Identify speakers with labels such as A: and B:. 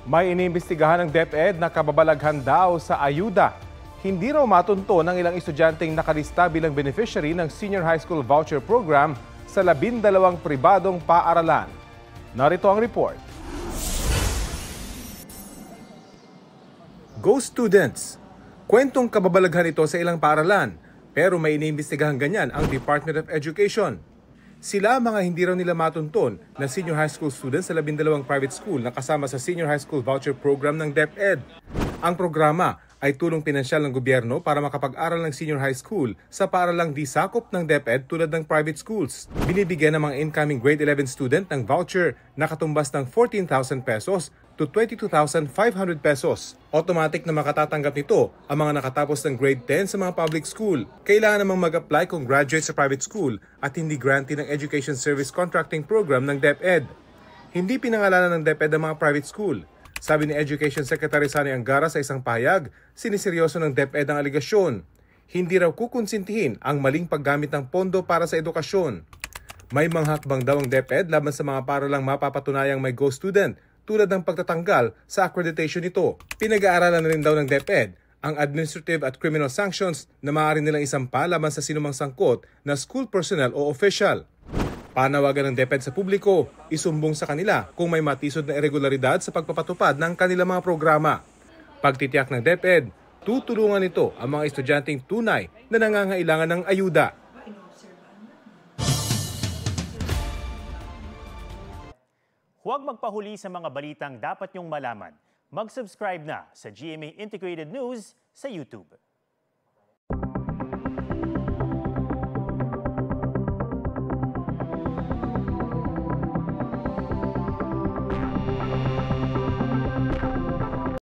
A: May iniimbestigahan ng DepEd na kababalaghan daw sa ayuda. Hindi raw matunto ng ilang estudyanteng nakalista bilang beneficiary ng Senior High School Voucher Program sa 12 pribadong paaralan. Narito ang report. Go Students! Kwentong kababalaghan ito sa ilang paaralan, pero may iniimbestigahan ganyan ang Department of Education. Sila mga hindi raw nila matunton na senior high school students sa 12 private school na kasama sa Senior High School Voucher Program ng DepEd. Ang programa ay tulong pinansyal ng gobyerno para makapag-aral ng senior high school sa paaralang di sakop ng DepEd tulad ng private schools. Binibigyan ng mga incoming grade 11 student ng voucher na katumbas ng 14,000 pesos to 22,500 pesos. Automatic na makatatanggap nito ang mga nakatapos ng grade 10 sa mga public school. Kailangan namang mag-apply kung graduate sa private school at hindi grantee ng Education Service Contracting Program ng DepEd. Hindi pinangalanan ng DepEd ang mga private school. Sabi ni Education Secretary Sani Angara sa isang pahayag, siniseryoso ng DepEd ang aligasyon. Hindi raw kukonsintihin ang maling paggamit ng pondo para sa edukasyon. May mga hakbang daw ang DepEd laban sa mga paaralang mapapatunayang may Go Student tulad ng pagtatanggal sa accreditation nito. Pinag-aaralan na rin daw ng DepEd ang administrative at criminal sanctions na maaari nilang isampa laban sa sinumang sangkot na school personnel o official. Panawagan ng DepEd sa publiko, isumbong sa kanila kung may matisod na irregularidad sa pagpapatupad ng kanilang mga programa. Pagtitiyak ng DepEd, tutulungan nito ang mga estudyanteng tunay na nangangailangan ng ayuda.
B: Huwag magpahuli sa mga balitang dapat niyong malaman. Mag-subscribe na sa GMA Integrated News sa YouTube.